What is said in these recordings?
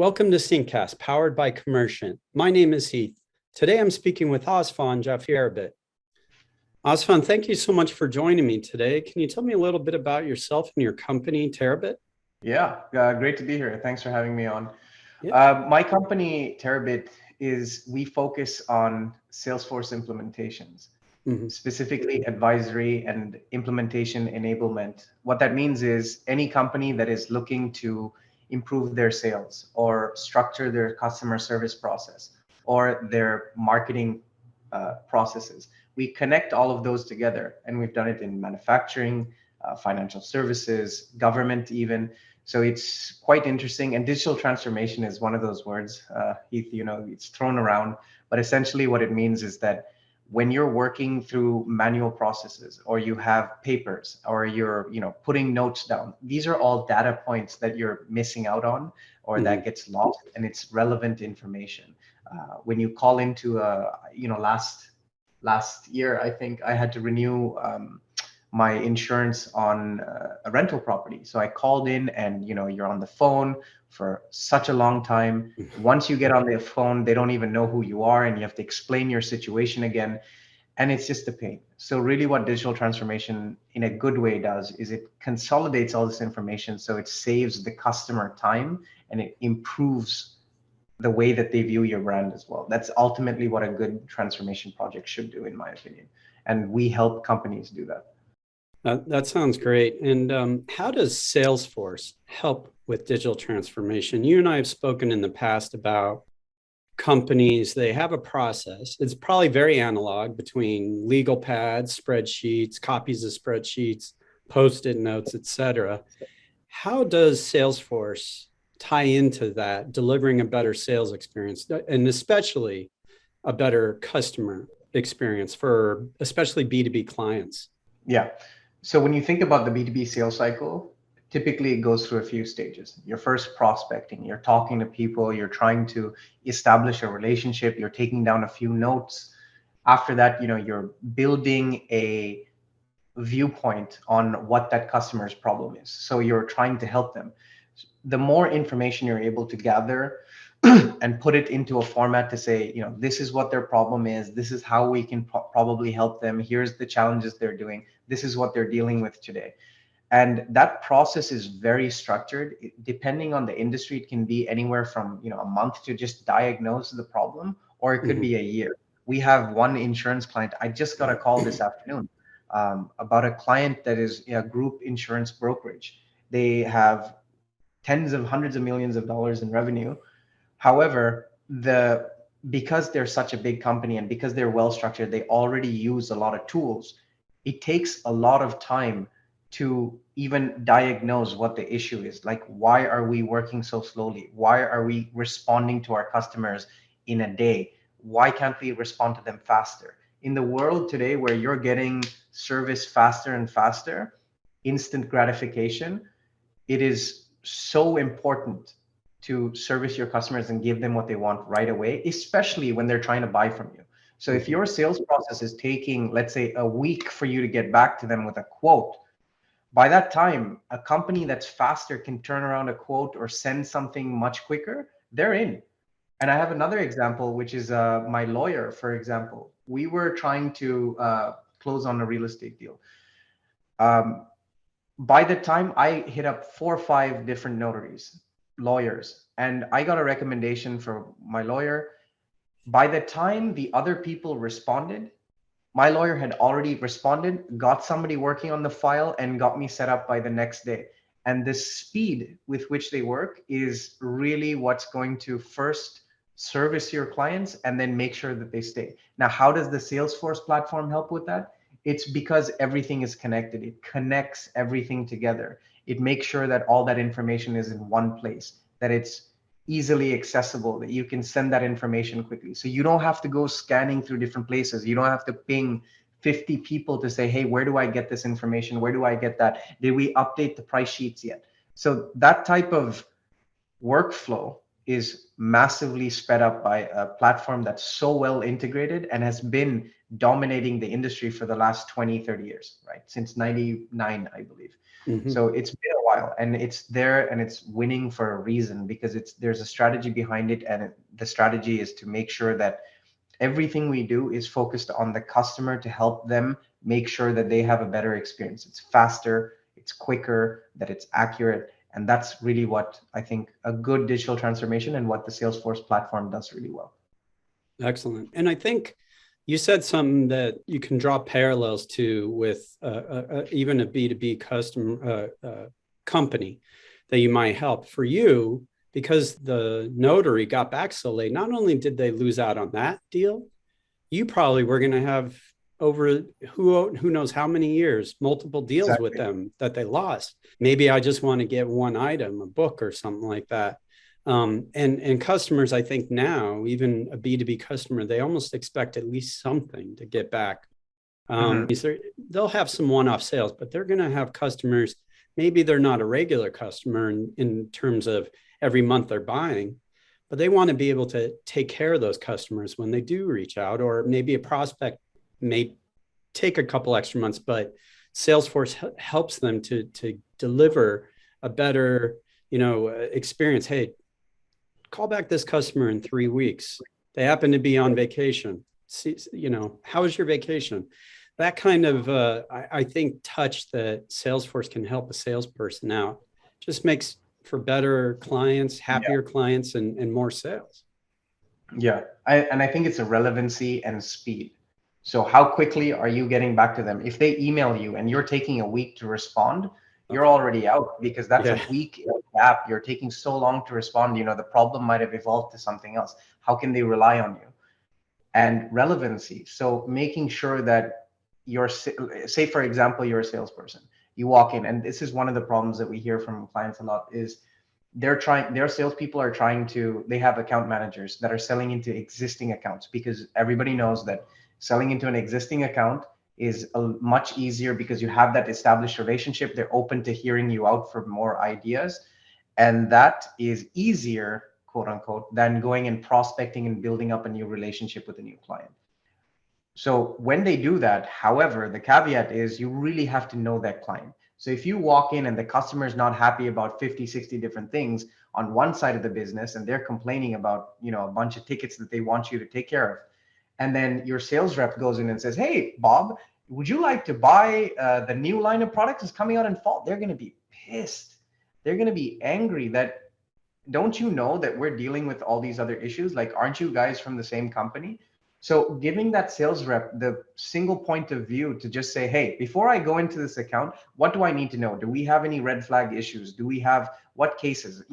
Welcome to Syncast, powered by Commercient. My name is Heath. Today I'm speaking with Azfan Jaffeer. Azfan, thank you so much for joining me today. Can you tell me a little bit about yourself and your company, Terrabbit? Yeah, great to be here. Thanks for having me on. Yeah. My company, Terrabbit, we focus on Salesforce implementations, specifically advisory and implementation enablement. What that means is any company that is looking to improve their sales or structure their customer service process or their marketing processes. We connect all of those together, and we've done it in manufacturing, financial services, government even. So it's quite interesting. And digital transformation is one of those words, Heath, it's thrown around, but essentially what it means is that when you're working through manual processes or you have papers or you're putting notes down, these are all data points that you're missing out on or that gets lost, and it's relevant information. When you call into last year, I think I had to renew my insurance on a rental property. So I called in, and you're on the phone for such a long time. Once you get on the phone, they don't even know who you are, and you have to explain your situation again. And it's just a pain. So really what digital transformation in a good way does is it consolidates all this information, so it saves the customer time and it improves the way that they view your brand as well. That's ultimately what a good transformation project should do, in my opinion. And we help companies do that. That sounds great. And how does Salesforce help with digital transformation? You and I have spoken in the past about companies. They have a process. It's probably very analog between legal pads, spreadsheets, copies of spreadsheets, Post-it notes, etc. How does Salesforce tie into that, delivering a better sales experience, and especially a better customer experience for especially B2B clients? Yeah. So when you think about the B2B sales cycle, typically it goes through a few stages. You're first prospecting, you're talking to people, you're trying to establish a relationship, you're taking down a few notes. After that, you're building a viewpoint on what that customer's problem is. So you're trying to help them. The more information you're able to gather and put it into a format to say, this is what their problem is, this is how we can probably help them, here's the challenges they're doing, this is what they're dealing with today. And that process is very structured. Depending on the industry, it can be anywhere from a month to just diagnose the problem, or it could be a year. We have one insurance client. I just got a call this afternoon about a client that is a group insurance brokerage. They have tens of hundreds of millions of dollars in revenue. However, because they're such a big company and because they're well structured, they already use a lot of tools. It takes a lot of time to even diagnose what the issue is. Like, why are we working so slowly? Why are we responding to our customers in a day? Why can't we respond to them faster? In the world today where you're getting service faster and faster, instant gratification, it is so important to service your customers and give them what they want right away, especially when they're trying to buy from you. So if your sales process is taking, let's say, a week for you to get back to them with a quote, by that time, a company that's faster can turn around a quote or send something much quicker. They're in. And I have another example, which is my lawyer, for example. We were trying to close on a real estate deal. By the time I hit up 4 or 5 different lawyers, and I got a recommendation for my lawyer, by the time the other people responded, my lawyer had already responded, got somebody working on the file, and got me set up by the next day. And the speed with which they work is really what's going to first service your clients and then make sure that they stay. Now, how does the Salesforce platform help with that? It's because everything is connected. It connects everything together. It makes sure that all that information is in one place, that it's easily accessible, that you can send that information quickly. So you don't have to go scanning through different places. You don't have to ping 50 people to say, hey, where do I get this information? Where do I get that? Did we update the price sheets yet? So that type of workflow is massively sped up by a platform that's so well integrated and has been dominating the industry for the last 20, 30 years, right? Since 99, I believe. So it's been a while, and it's there, and it's winning for a reason, because there's a strategy behind it. And the strategy is to make sure that everything we do is focused on the customer, to help them make sure that they have a better experience. It's faster, it's quicker, that it's accurate. And that's really what I think a good digital transformation and what the Salesforce platform does really well. Excellent. And I think you said something that you can draw parallels to with even a B2B customer company that you might help. For you, because the notary got back so late, not only did they lose out on that deal, you probably were going to have over who knows how many years, multiple deals with them that they lost. Maybe I just want to get one item, a book or something like that. And customers, I think now, even a B2B customer, they almost expect at least something to get back. They'll have some one-off sales, but they're going to have customers. Maybe they're not a regular customer in terms of every month they're buying, but they want to be able to take care of those customers when they do reach out. Or maybe a prospect may take a couple extra months, but Salesforce helps them to deliver a better, experience. Hey, call back this customer in 3 weeks. They happen to be on vacation. See, how was your vacation? That kind of, I think, touch that Salesforce can help a salesperson out just makes for better clients, happier clients, and more sales. Yeah, I think it's a relevancy and speed. So how quickly are you getting back to them? If they email you and you're taking a week to respond, you're already out, because that's a week gap. You're taking so long to respond. The problem might have evolved to something else. How can they rely on you? And relevancy. So making sure that say, for example, you're a salesperson. You walk in, and this is one of the problems that we hear from clients a lot, is their salespeople are they have account managers that are selling into existing accounts, because everybody knows that selling into an existing account is much easier, because you have that established relationship. They're open to hearing you out for more ideas. And that is easier, quote unquote, than going and prospecting and building up a new relationship with a new client. So when they do that, however, the caveat is you really have to know that client. So if you walk in and the customer is not happy about 50, 60 different things on one side of the business, and they're complaining about, a bunch of tickets that they want you to take care of, and then your sales rep goes in and says, hey, Bob, would you like to buy the new line of products that's coming out in fall? They're going to be pissed. They're going to be angry that, don't you know that we're dealing with all these other issues? Like, aren't you guys from the same company? So giving that sales rep the single point of view to just say, hey, before I go into this account, what do I need to know? Do we have any red flag issues? Do we have what cases?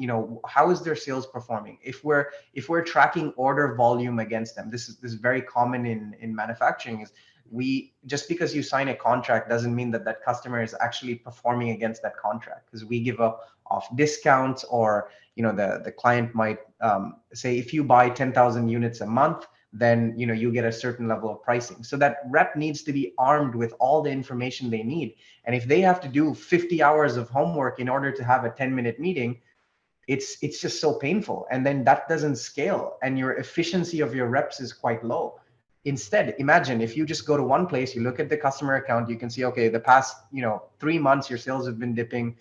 How is their sales performing? If we're tracking order volume against them, this is very common in manufacturing, is just because you sign a contract doesn't mean that customer is actually performing against that contract, because we give off discounts, or the client might say, if you buy 10,000 units a month, then you get a certain level of pricing. So that rep needs to be armed with all the information they need. And if they have to do 50 hours of homework in order to have a 10-minute meeting, it's just so painful. And then that doesn't scale, and your efficiency of your reps is quite low. Instead, imagine if you just go to one place, you look at the customer account, you can see, okay, the past 3 months your sales have been dipping,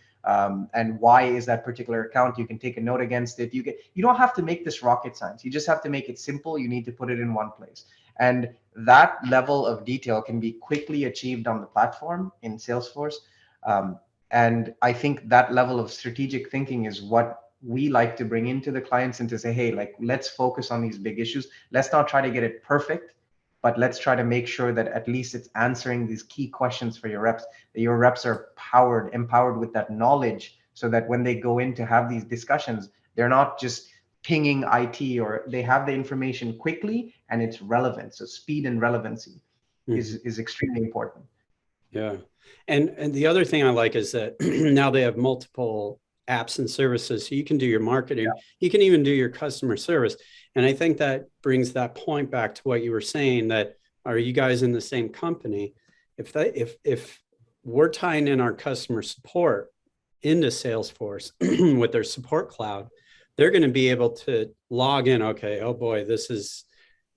and why is that particular account? You can take a note against it. You don't have to make this rocket science. You just have to make it simple. You need to put it in one place, and that level of detail can be quickly achieved on the platform in Salesforce. And I think that level of strategic thinking is what we like to bring into the clients, and to say, hey, let's focus on these big issues. Let's not try to get it perfect, but let's try to make sure that at least it's answering these key questions for your reps, that your reps are empowered with that knowledge, so that when they go in to have these discussions, they're not just pinging IT, or they have the information quickly and it's relevant. So speed and relevancy is extremely important. Yeah. And the other thing I like is that now they have multiple apps and services, so you can do your marketing, you can even do your customer service. And I think that brings that point back to what you were saying, that are you guys in the same company? If we're tying in our customer support into Salesforce with their support cloud, they're going to be able to log in. Okay, oh boy, this is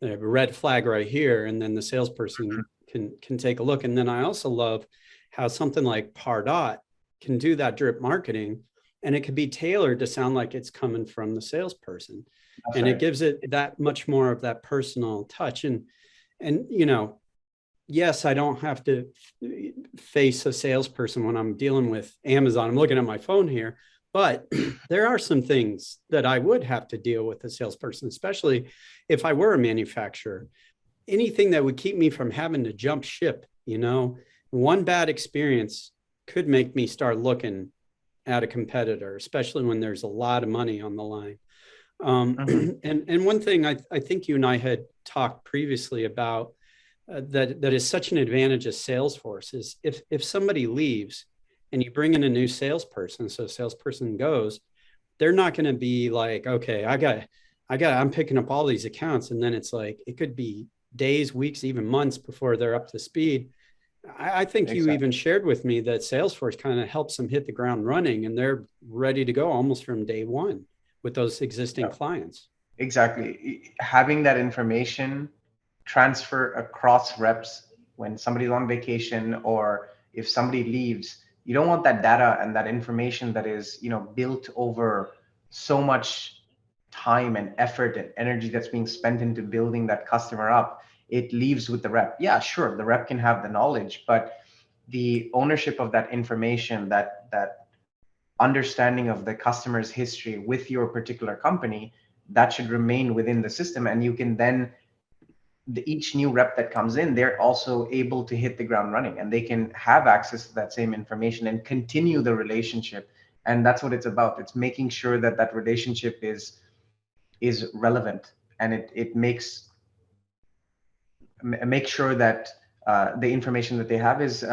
they have a red flag right here, and then the salesperson can take a look. And then I also love how something like Pardot can do that drip marketing, and it could be tailored to sound like it's coming from the salesperson. That's and right. It gives it that much more of that personal touch. And you know, yes, I don't have to face a salesperson when I'm dealing with Amazon. I'm looking at my phone here, but there are some things that I would have to deal with a salesperson, especially if I were a manufacturer. Anything that would keep me from having to jump ship, you know, one bad experience could make me start looking at a competitor, especially when there's a lot of money on the line. And one thing I think you and I had talked previously about that is such an advantage of Salesforce is if somebody leaves and you bring in a new salesperson, so salesperson goes, they're not going to be like, okay, I'm picking up all these accounts, and then it's like it could be days, weeks, even months before they're up to speed. I think you even shared with me that Salesforce kind of helps them hit the ground running, and they're ready to go almost from day one with those existing clients. Exactly. Having that information transfer across reps when somebody's on vacation or if somebody leaves, you don't want that data and that information that is, you know, built over so much time and effort and energy that's being spent into building that customer up. It leaves with the rep. Yeah, sure, the rep can have the knowledge, but the ownership of that information, that understanding of the customer's history with your particular company, that should remain within the system. And you can then, each new rep that comes in, they're also able to hit the ground running, and they can have access to that same information and continue the relationship. And that's what it's about. It's making sure that that relationship is relevant, and it makes make sure that the information that they have is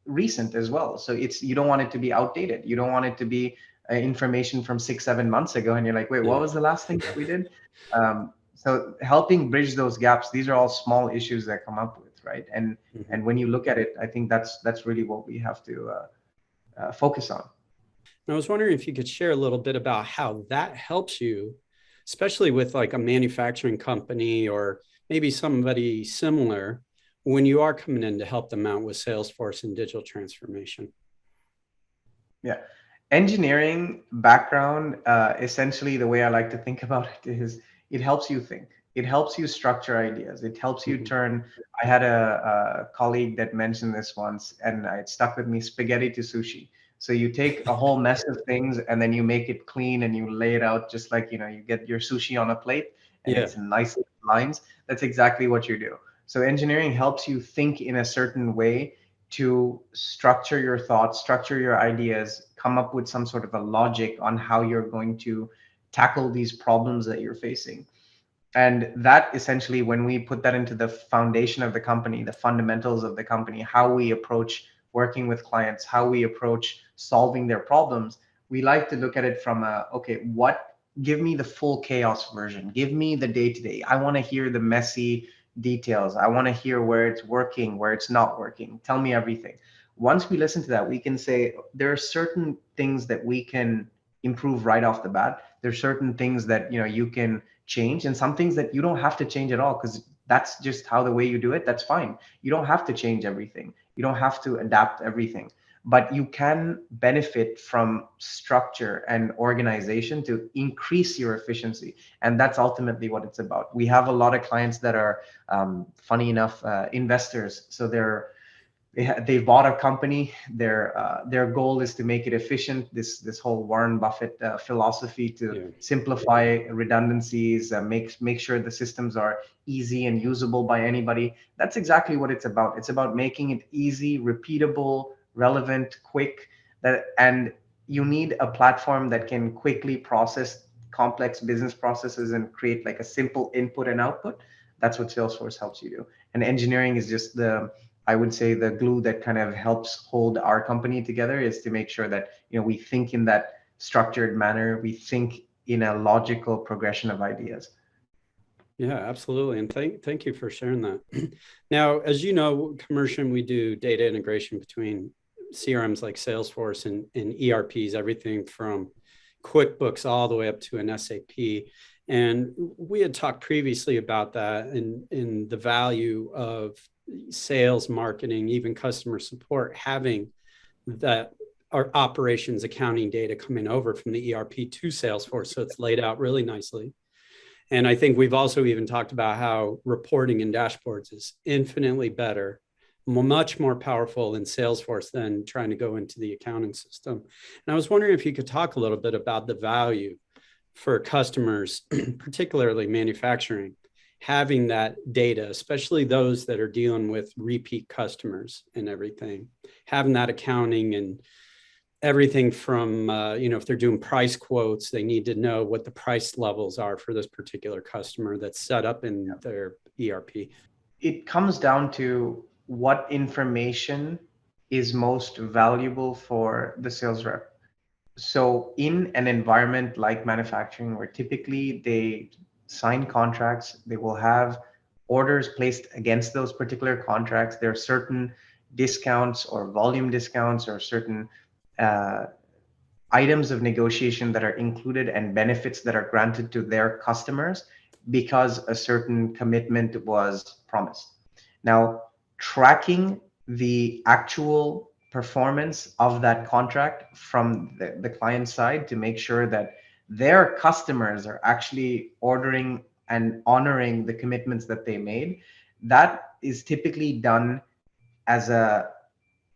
recent as well. So it's, you don't want it to be outdated. You don't want it to be information from 6-7 months ago, and you're like, wait, what was the last thing that we did? So helping bridge those gaps, these are all small issues that come up with, right? And when you look at it, I think that's really what we have to focus on. I was wondering if you could share a little bit about how that helps you, especially with like a manufacturing company or maybe somebody similar, when you are coming in to help them out with Salesforce and digital transformation. Yeah. Engineering background, essentially the way I like to think about it is it helps you think. It helps you structure ideas. It helps you turn. I had a colleague that mentioned this once, and it stuck with me: spaghetti to sushi. So you take a whole mess of things and then you make it clean and you lay it out just like, you know, you get your sushi on a plate and it's in nice lines. That's exactly what you do. So engineering helps you think in a certain way to structure your thoughts, structure your ideas, come up with some sort of a logic on how you're going to tackle these problems that you're facing. And that essentially, when we put that into the foundation of the company, the fundamentals of the company, how we approach working with clients, how we approach solving their problems, we like to look at it from okay, give me the full chaos version. Give me the day-to-day. I want to hear the messy details. I want to hear where it's working, where it's not working. Tell me everything. Once we listen to that, we can say there are certain things that we can improve right off the bat. There's certain things that, you know, you can change, and some things that you don't have to change at all, because that's just how the way you do it. That's fine. You don't have to change everything. You don't have to adapt everything, but you can benefit from structure and organization to increase your efficiency. And that's ultimately what it's about. We have a lot of clients that are, funny enough, investors. So they bought a company. Their goal is to make it efficient. This whole Warren Buffett philosophy to simplify redundancies, make sure the systems are easy and usable by anybody. That's exactly what it's about. It's about making it easy, repeatable, relevant, quick. And you need a platform that can quickly process complex business processes and create like a simple input and output. That's what Salesforce helps you do. And engineering is just I would say the glue that kind of helps hold our company together, is to make sure that, you know, we think in that structured manner. We think in a logical progression of ideas. Yeah, absolutely. And thank you for sharing that. Now, as you know, Commercient, we do data integration between CRMs like Salesforce and ERPs, everything from QuickBooks all the way up to an SAP. And we had talked previously about that in the value of sales, marketing, even customer support, having that our operations accounting data coming over from the ERP to Salesforce. So it's laid out really nicely. And I think we've also even talked about how reporting and dashboards is infinitely better, much more powerful in Salesforce than trying to go into the accounting system. And I was wondering if you could talk a little bit about the value for customers, particularly manufacturing, having that data, especially those that are dealing with repeat customers and everything, having that accounting and everything from, if they're doing price quotes, they need to know what the price levels are for this particular customer that's set up in their ERP. It comes down to what information is most valuable for the sales rep. So in an environment like manufacturing, where typically they sign contracts, they will have orders placed against those particular contracts. There are certain discounts or volume discounts or certain items of negotiation that are included and benefits that are granted to their customers because a certain commitment was promised. Now, tracking the actual performance of that contract from the client side to make sure that their customers are actually ordering and honoring the commitments that they made, that is typically done as a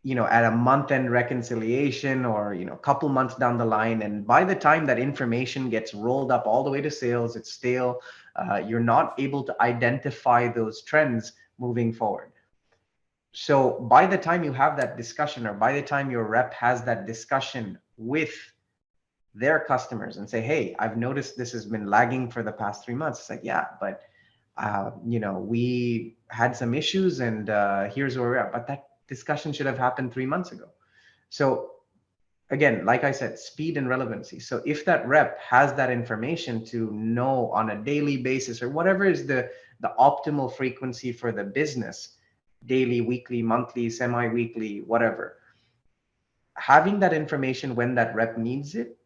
at a month-end reconciliation or a couple months down the line. And by the time that information gets rolled up all the way to sales, it's stale. You're not able to identify those trends moving forward. So by the time you have that discussion, or by the time your rep has that discussion with their customers and say, hey, I've noticed this has been lagging for the past 3 months. It's like, yeah, but we had some issues and here's where we're at. But that discussion should have happened 3 months ago. So again, like I said, speed and relevancy. So if that rep has that information to know on a daily basis, or whatever is the optimal frequency for the business, daily, weekly, monthly, semi-weekly, whatever, having that information when that rep needs it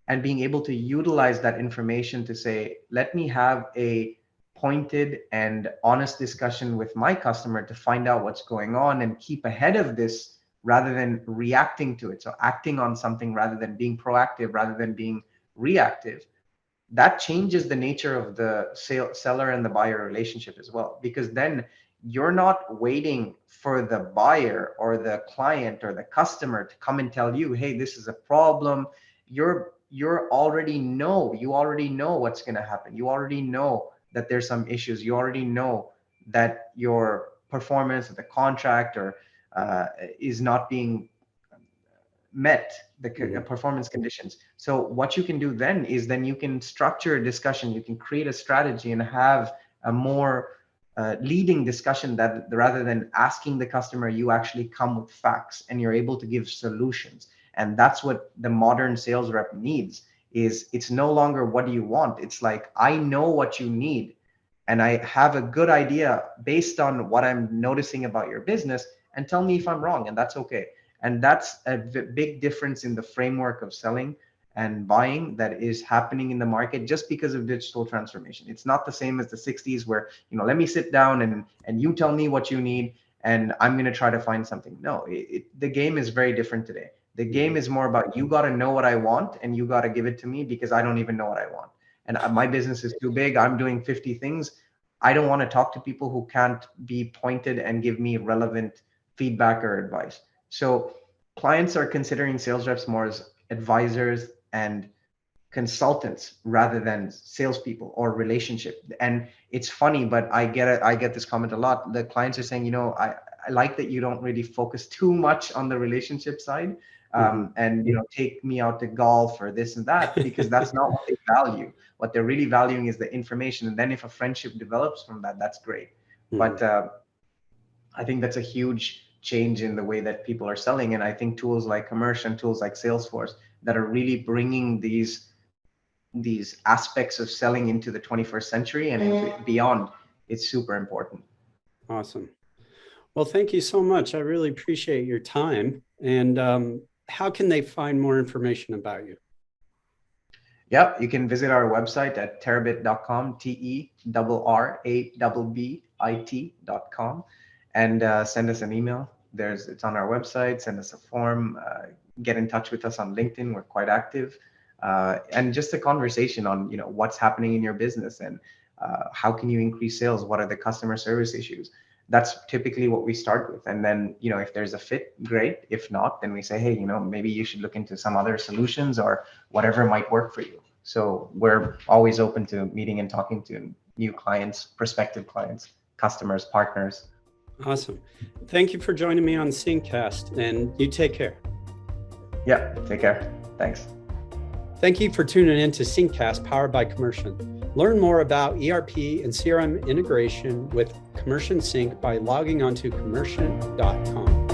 and being able to utilize that information to say, let me have a pointed and honest discussion with my customer to find out what's going on and keep ahead of this rather than reacting to it. So acting on something rather than being proactive, rather than being reactive, that changes the nature of the seller and the buyer relationship as well, because then you're not waiting for the buyer or the client or the customer to come and tell you, hey, this is a problem. You already know what's going to happen. You already know that there's some issues. You already know that your performance of the contract or is not being met, the performance conditions. So what you can do then is you can structure a discussion, you can create a strategy and have a more leading discussion that rather than asking the customer, you actually come with facts and you're able to give solutions. And that's what the modern sales rep needs. Is it's no longer what do you want? It's like, I know what you need and I have a good idea based on what I'm noticing about your business, and tell me if I'm wrong, and that's okay. And that's a big difference in the framework of selling and buying that is happening in the market just because of digital transformation. It's not the same as the 60s where, let me sit down and you tell me what you need and I'm going to try to find something. No, the game is very different today. The game is more about, you got to know what I want and you got to give it to me because I don't even know what I want. And my business is too big. I'm doing 50 things. I don't want to talk to people who can't be pointed and give me relevant feedback or advice. So clients are considering sales reps more as advisors and consultants rather than salespeople or relationship. And it's funny, but I get this comment a lot. The clients are saying, I like that you don't really focus too much on the relationship side. And take me out to golf or this and that, because that's not what they value. What they're really valuing is the information. And then if a friendship develops from that, that's great. But I think that's a huge change in the way that people are selling. And I think tools like Commercient, tools like Salesforce that are really bringing these aspects of selling into the 21st century and beyond, it's super important. Awesome. Well, thank you so much. I really appreciate your time. And how can they find more information about you? Yeah, you can visit our website at terrabbit.com, TERRABBIT.com, and send us an email. It's on our website. Send us a form. Get in touch with us on LinkedIn. We're quite active, and just a conversation on what's happening in your business and how can you increase sales. What are the customer service issues? That's typically what we start with. And then if there's a fit, great. If not, then we say, hey, maybe you should look into some other solutions or whatever might work for you. So we're always open to meeting and talking to new clients, prospective clients, customers, partners. Awesome. Thank you for joining me on SYNCcast, and you take care. Yeah, take care. Thanks. Thank you for tuning in to SYNCcast powered by Commercient. Learn more about ERP and CRM integration with Commercient SYNC by logging onto commercient.com.